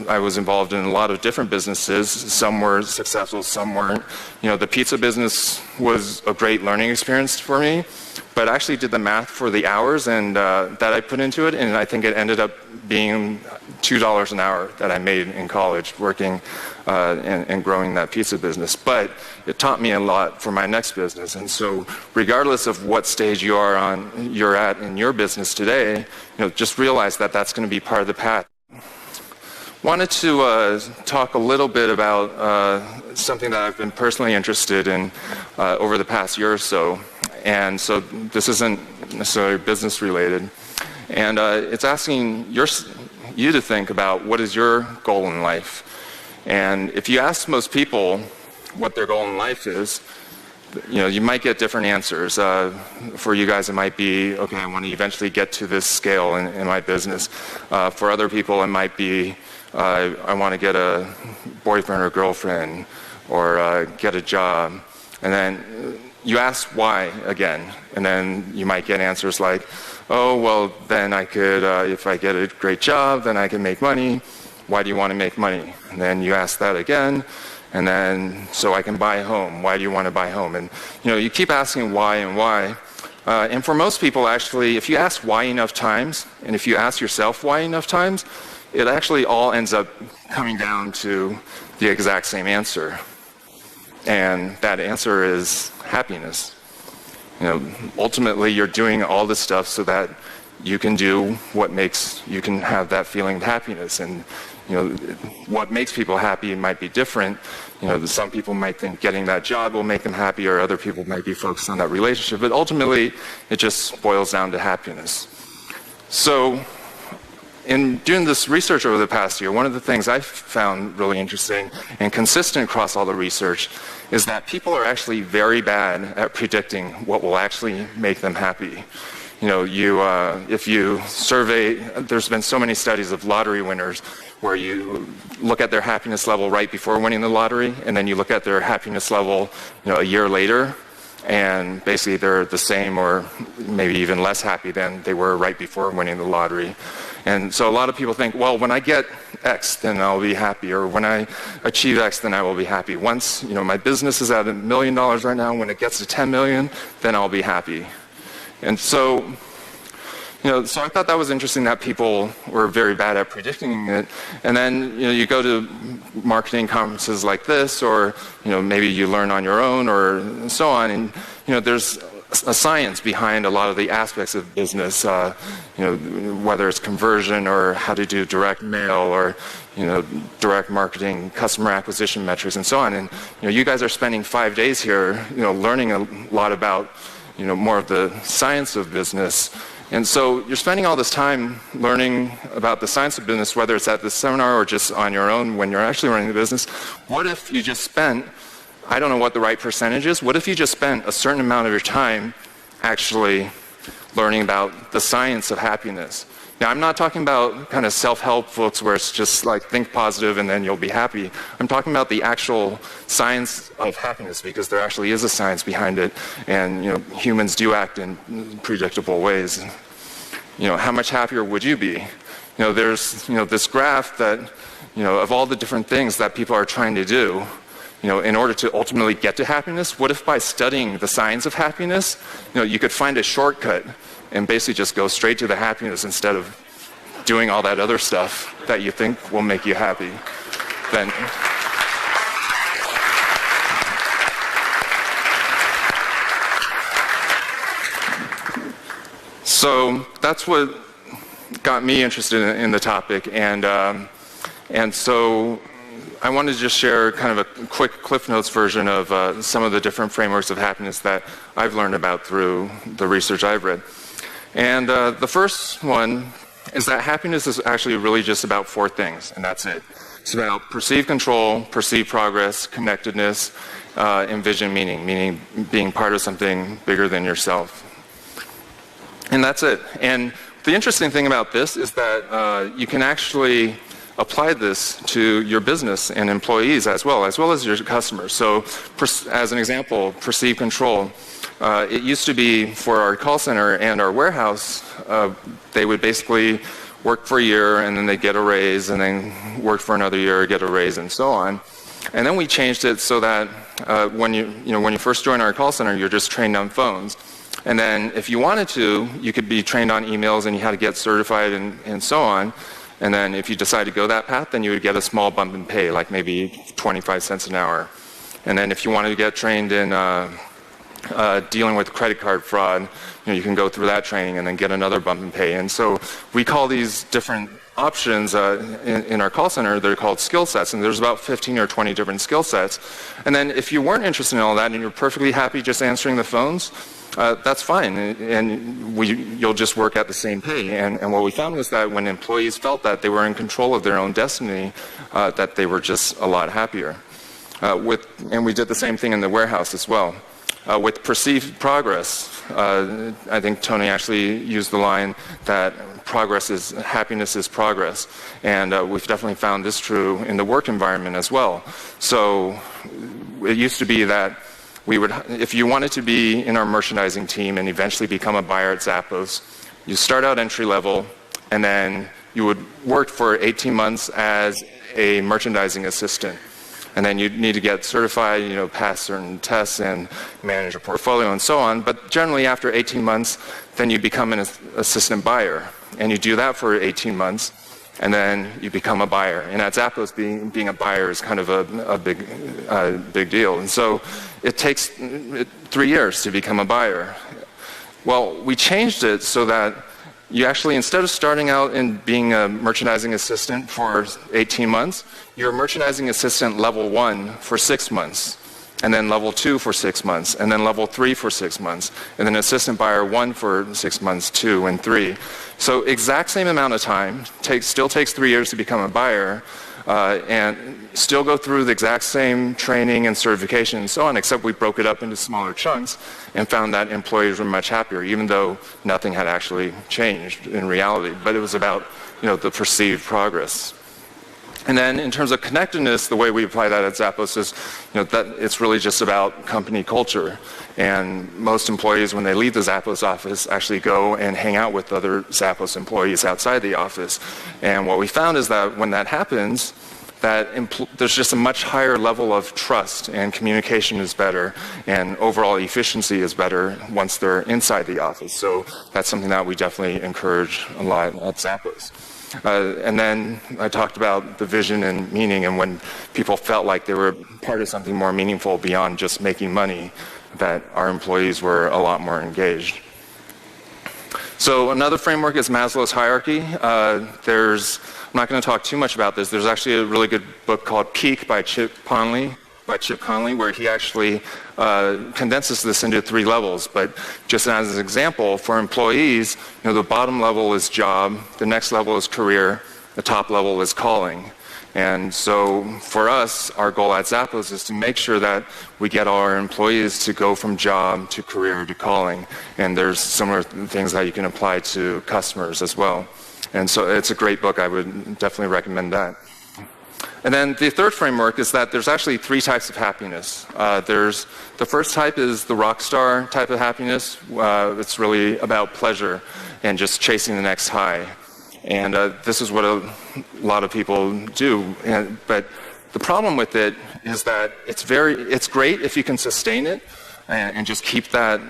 S1: I was involved in a lot of different businesses. Some were successful, some weren't. The pizza business was a great learning experience for me, but I actually did the math for the hours and that I put into it, and I think it ended up being $2 an hour that I made in college working and growing that pizza business. But it taught me a lot for my next business. And so regardless of what stage you're at in your business today, just realize that that's going to be part of the path. Wanted to talk a little bit about something that I've been personally interested in over the past year or so. And so this isn't necessarily business related. And it's asking you to think about what is your goal in life. And if you ask most people what their goal in life is, you might get different answers. For you guys, it might be, okay, I want to eventually get to this scale in my business. For other people, it might be, I want to get a boyfriend or girlfriend or get a job. And then you ask why again, and then you might get answers like, oh, well, then I could, if I get a great job, then I can make money. Why do you want to make money? And then you ask that again, and then, so I can buy a home. Why do you want to buy a home? And, you keep asking why and why. And for most people, actually, if you ask why enough times, and if you ask yourself why enough times, it actually all ends up coming down to the exact same answer. And that answer is happiness. Ultimately, you're doing all this stuff so that you can do what you can have that feeling of happiness. And, what makes people happy might be different. Some people might think getting that job will make them happy, or other people might be focused on that relationship. But ultimately, it just boils down to happiness. So, in doing this research over the past year, one of the things I found really interesting and consistent across all the research is that people are actually very bad at predicting what will actually make them happy. If you survey, there's been so many studies of lottery winners where you look at their happiness level right before winning the lottery, and then you look at their happiness level, a year later, and basically they're the same or maybe even less happy than they were right before winning the lottery. And so a lot of people think, well, when I get X, then I'll be happy, or when I achieve X, then I will be happy. Once, my business is at $1 million right now, when it gets to 10 million, then I'll be happy. And so, So I thought that was interesting that people were very bad at predicting it. And then, you go to marketing conferences like this, or, maybe you learn on your own, or so on, and, there's a science behind a lot of the aspects of business, whether it's conversion or how to do direct mail or, direct marketing, customer acquisition metrics, and so on. And, you guys are spending 5 days here, learning a lot about, more of the science of business. And so you're spending all this time learning about the science of business, whether it's at this seminar or just on your own when you're actually running the business. What if you just spent, I don't know what the right percentage is, what if you just spent a certain amount of your time actually learning about the science of happiness? Now, I'm not talking about kind of self-help books where it's just like think positive and then you'll be happy. I'm talking about the actual science of happiness, because there actually is a science behind it, and humans do act in predictable ways. How much happier would you be? There's this graph that of all the different things that people are trying to do in order to ultimately get to happiness. What if by studying the science of happiness, you could find a shortcut and basically just go straight to the happiness instead of doing all that other stuff that you think will make you happy? Then so that's what got me interested in the topic, and so I wanted to just share kind of a quick Cliff Notes version of some of the different frameworks of happiness that I've learned about through the research I've read. And the first one is that happiness is actually really just about 4 things, and that's it. It's about perceived control, perceived progress, connectedness, and vision, meaning being part of something bigger than yourself. And that's it. And the interesting thing about this is that you can actually apply this to your business and employees as well as your customers. So as an example, perceived control. It used to be for our call center and our warehouse, they would basically work for a year and then they'd get a raise, and then work for another year, get a raise, and so on. And then we changed it so that when you first join our call center, you're just trained on phones. And then if you wanted to, you could be trained on emails and you had to get certified and so on. And then if you decide to go that path, then you would get a small bump in pay, like maybe 25 cents an hour. And then if you wanted to get trained in dealing with credit card fraud, you can go through that training and then get another bump in pay. And so we call these different options in our call center, they're called skill sets, and there's about 15 or 20 different skill sets. And then if you weren't interested in all that and you're perfectly happy just answering the phones, that's fine, and you'll just work at the same pay. And what we found was that when employees felt that they were in control of their own destiny, that they were just a lot happier. And we did the same thing in the warehouse as well. With perceived progress, I think Tony actually used the line that happiness is progress. And we've definitely found this true in the work environment as well. So it used to be that if you wanted to be in our merchandising team and eventually become a buyer at Zappos, you start out entry level, and then you would work for 18 months as a merchandising assistant. And then you'd need to get certified, pass certain tests and manage a portfolio and so on. But generally after 18 months, then you become an assistant buyer. And you do that for 18 months, and then you become a buyer. And at Zappos, being a buyer is kind of a big deal. And so it takes 3 years to become a buyer. Well, we changed it so that you actually, instead of starting out and being a merchandising assistant for 18 months, you're a merchandising assistant level 1 for 6 months, and then level 2 for 6 months, and then level 3 for 6 months, and then assistant buyer 1 for 6 months, 2, and 3. So exact same amount of time, still takes 3 years to become a buyer, and still go through the exact same training and certification and so on, except we broke it up into smaller chunks and found that employees were much happier, even though nothing had actually changed in reality. But it was about the perceived progress. And then in terms of connectedness, the way we apply that at Zappos is that it's really just about company culture. And most employees, when they leave the Zappos office, actually go and hang out with other Zappos employees outside the office. And what we found is that when that happens, that there's just a much higher level of trust, and communication is better, and overall efficiency is better once they're inside the office. So that's something that we definitely encourage a lot at Zappos. And then I talked about the vision and meaning, and when people felt like they were part of something more meaningful beyond just making money, that our employees were a lot more engaged. So another framework is Maslow's hierarchy. I'm not going to talk too much about this. There's actually a really good book called Peak by Chip Conley, where he actually condenses this into 3 levels. But just as an example, for employees, the bottom level is job, the next level is career, the top level is calling. And so for us, our goal at Zappos is to make sure that we get our employees to go from job to career to calling. And there's similar things that you can apply to customers as well. And so it's a great book. I would definitely recommend that. And then the third framework is that there's actually 3 types of happiness. The first type is the rock star type of happiness. It's really about pleasure and just chasing the next high. And this is what a lot of people do. But the problem with it is that it's great if you can sustain it and just keep that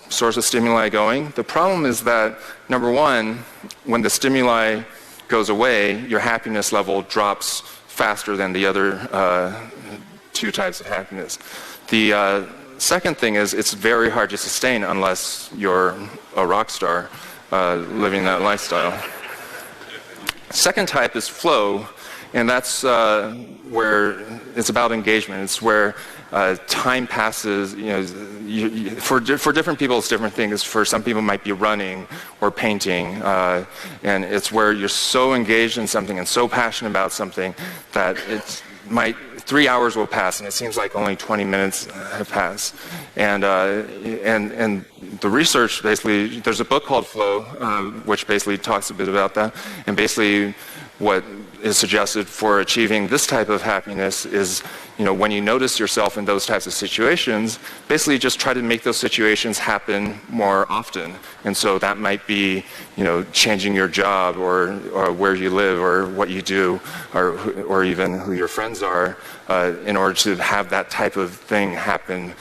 S1: source of stimuli going. The problem is that, number one, when the stimuli goes away, your happiness level drops faster than the other 2 types of happiness. The second thing is it's very hard to sustain unless you're a rock star living that lifestyle. Second type is flow, and that's where it's about engagement. It's where time passes. For different people, it's different things. For some people, it might be running or painting, and it's where you're so engaged in something and so passionate about something that 3 hours will pass, and it seems like only 20 minutes have passed. And the research basically, there's a book called Flow, which basically talks a bit about that. And basically, what is suggested for achieving this type of happiness is, when you notice yourself in those types of situations, basically just try to make those situations happen more often. And so that might be, changing your job or where you live or what you do or even who your friends are in order to have that type of thing happen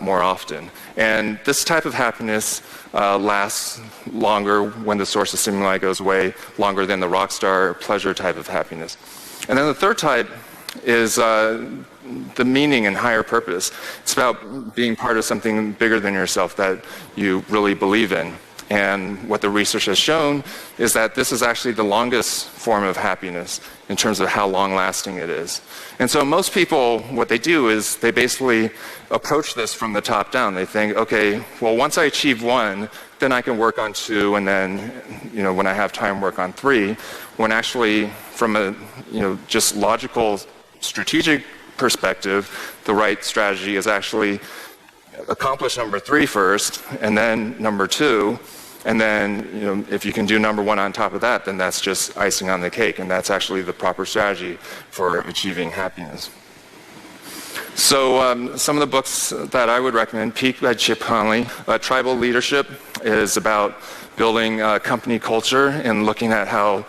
S1: more often. And this type of happiness lasts longer when the source of stimuli goes away, longer than the rock star pleasure type of happiness. And then the third type is the meaning and higher purpose. It's about being part of something bigger than yourself that you really believe in. And what the research has shown is that this is actually the longest form of happiness in terms of how long-lasting it is. And so most people, what they do is they basically approach this from the top down. They think, okay, well, once I achieve 1, then I can work on 2, and then, when I have time, work on 3. When actually, from a, just logical, strategic perspective, the right strategy is actually accomplish number 3 first, and then number 2. And then, if you can do number 1 on top of that, then that's just icing on the cake, and that's actually the proper strategy for achieving happiness. So some of the books that I would recommend, Peak by Chip Conley. Tribal Leadership is about building company culture and looking at how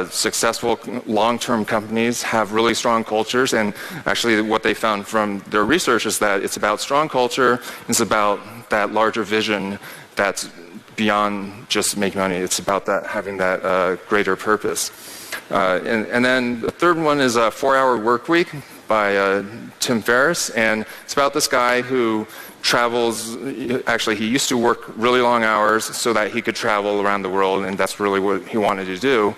S1: successful long-term companies have really strong cultures. And actually what they found from their research is that it's about strong culture, it's about that larger vision that's beyond just making money. It's about that having that greater purpose. And then the third one is a 4-Hour Workweek by Tim Ferriss, and it's about this guy who travels. Actually, he used to work really long hours so that he could travel around the world, and that's really what he wanted to do.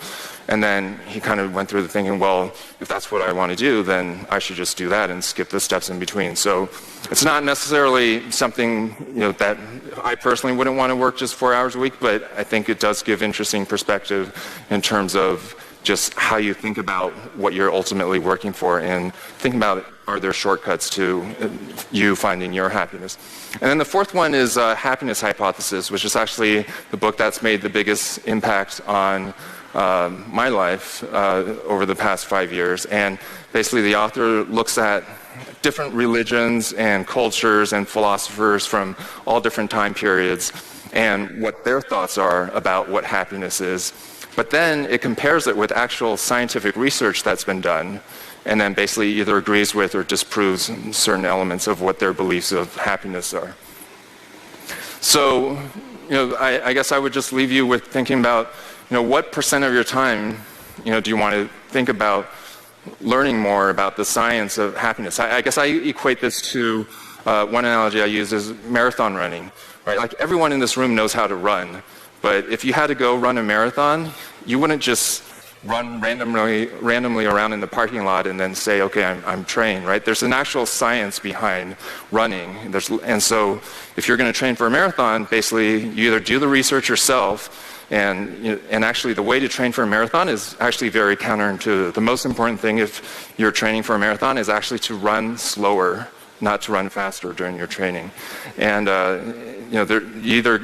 S1: And then he kind of went through the thinking, well, if that's what I want to do, then I should just do that and skip the steps in between. So it's not necessarily something that I personally wouldn't want to work just 4 hours a week, but I think it does give interesting perspective in terms of just how you think about what you're ultimately working for, and think about, are there shortcuts to you finding your happiness? And then the fourth one is Happiness Hypothesis, which is actually the book that's made the biggest impact on my life over the past 5 years. And basically the author looks at different religions and cultures and philosophers from all different time periods and what their thoughts are about what happiness is. But then it compares it with actual scientific research that's been done, and then basically either agrees with or disproves certain elements of what their beliefs of happiness are. So, I guess I would just leave you with thinking about, what percent of your time, do you want to think about learning more about the science of happiness? I guess I equate this to one analogy I use is marathon running, right? Like everyone in this room knows how to run, but if you had to go run a marathon, you wouldn't just run randomly around in the parking lot and then say, okay, I'm trained, right? There's an actual science behind running. And so if you're going to train for a marathon, basically you either do the research yourself, and actually the way to train for a marathon is actually very counterintuitive. The most important thing if you're training for a marathon is actually to run slower, not to run faster during your training. And you either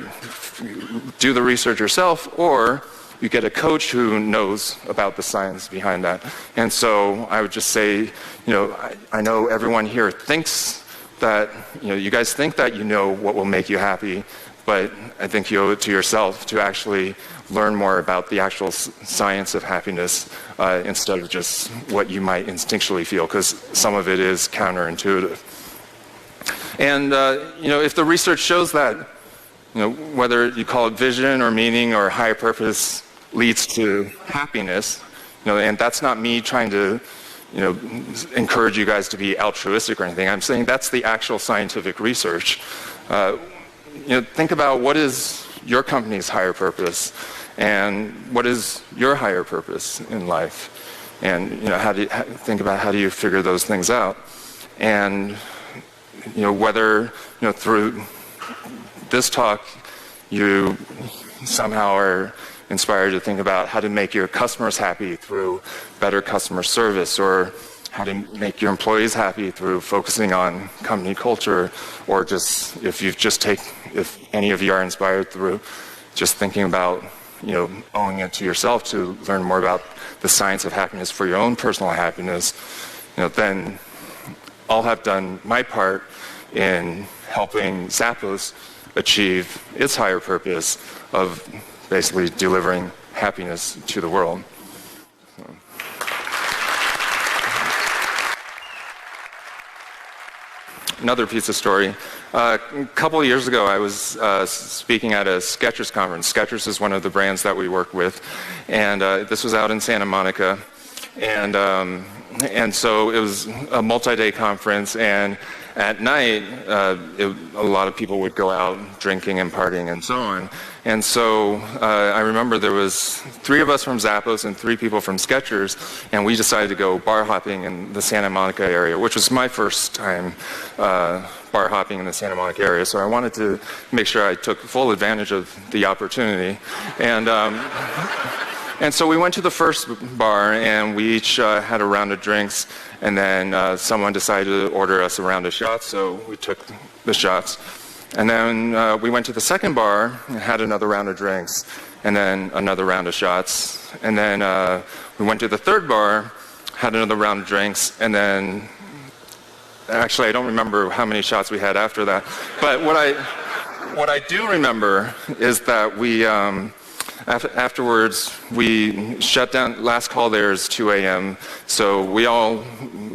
S1: do the research yourself or you get a coach who knows about the science behind that. And so I would just say, I know everyone here thinks that, you guys think that you know what will make you happy, but I think you owe it to yourself to actually learn more about the actual science of happiness instead of just what you might instinctually feel, because some of it is counterintuitive. And, if the research shows that, whether you call it vision or meaning or higher purpose leads to happiness, and that's not me trying to, encourage you guys to be altruistic or anything. I'm saying that's the actual scientific research. Think about what is your company's higher purpose and what is your higher purpose in life, and think about how do you figure those things out, and whether through this talk you somehow are inspired to think about how to make your customers happy through better customer service, or how to make your employees happy through focusing on company culture, or just if any of you are inspired through just thinking about owing it to yourself to learn more about the science of happiness for your own personal happiness, then I'll have done my part in helping Zappos achieve its higher purpose of basically delivering happiness to the world. Another piece of story. A couple of years ago, I was speaking at a Skechers conference. Skechers is one of the brands that we work with, and this was out in Santa Monica, and so it was a multi-day conference, and at night, a lot of people would go out drinking and partying and so on. And so I remember there was 3 of us from Zappos and 3 people from Skechers, and we decided to go bar hopping in the Santa Monica area, which was my first time bar hopping in the Santa Monica area. So I wanted to make sure I took full advantage of the opportunity. And so we went to the first bar, and we each had a round of drinks, and then someone decided to order us a round of shots, so we took the shots. And then we went to the second bar and had another round of drinks, and then another round of shots. And then we went to the third bar, had another round of drinks, and then actually I don't remember how many shots we had after that. But what I do remember is that we afterwards we shut down. Last call there is 2 a.m. So we all,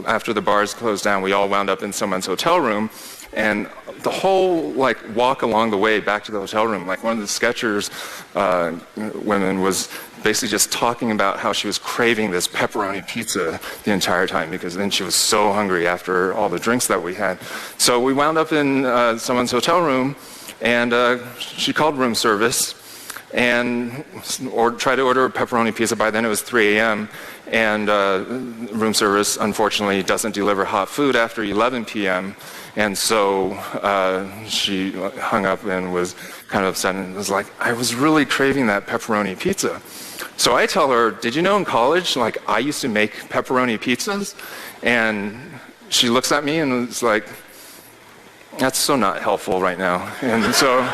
S1: after the bars closed down, we all wound up in someone's hotel room, and the whole walk along the way back to the hotel room, one of the Skechers women was basically just talking about how she was craving this pepperoni pizza the entire time, because then she was so hungry after all the drinks that we had. So we wound up in someone's hotel room, and she called room service and tried to order a pepperoni pizza. By then it was 3 a.m. and room service unfortunately doesn't deliver hot food after 11 p.m. And so she hung up and was kind of upset and was like, I was really craving that pepperoni pizza. So I tell her, did you know in college, I used to make pepperoni pizzas? And she looks at me and was like, that's so not helpful right now. And so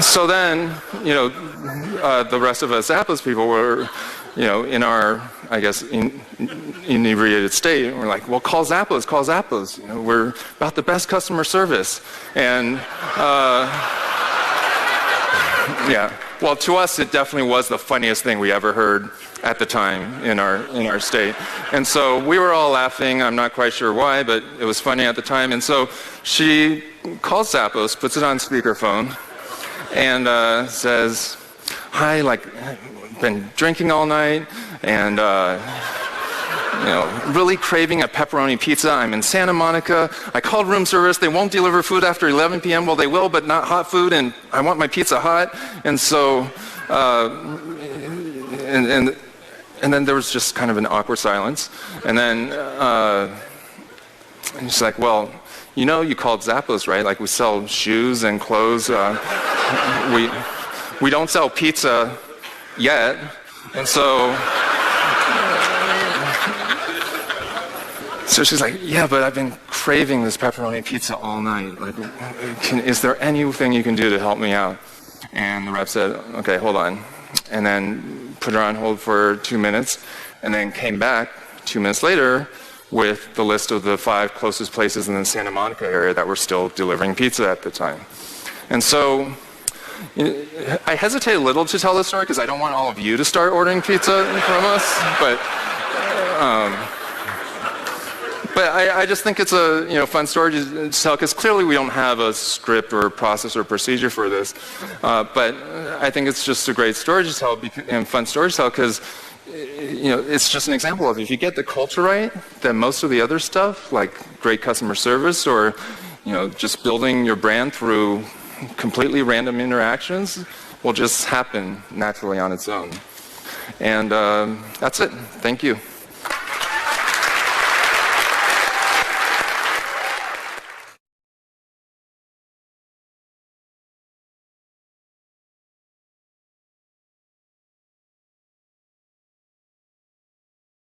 S1: so then, the rest of us Zappos people were in our, I guess, inebriated state, we're like, well, call Zappos, call Zappos. We're about the best customer service. And yeah, well, to us, it definitely was the funniest thing we ever heard at the time in our state. And so we were all laughing. I'm not quite sure why, but it was funny at the time. And so she calls Zappos, puts it on speakerphone, and says, hi, been drinking all night, and really craving a pepperoni pizza. I'm in Santa Monica. I called room service. They won't deliver food after 11 p.m. Well, they will, but not hot food, and I want my pizza hot. And so, and then there was just kind of an awkward silence. And then and she's like, well, you called Zappos, right? Like, we sell shoes and clothes. We don't sell pizza yet. And so she's like, yeah, but I've been craving this pepperoni pizza all night. Like, is there anything you can do to help me out? And the rep said, okay, hold on. And then put her on hold for 2 minutes, and then came back 2 minutes later with the list of the 5 closest places in the Santa Monica area that were still delivering pizza at the time. And so I hesitate a little to tell this story because I don't want all of you to start ordering pizza from us, but I just think it's a fun story to tell, because clearly we don't have a script or a process or procedure for this. But I think it's just a great story to tell and fun story to tell, because it's just an example of, if you get the culture right, then most of the other stuff, like great customer service or just building your brand through completely random interactions, will just happen naturally on its own. And that's it. Thank you.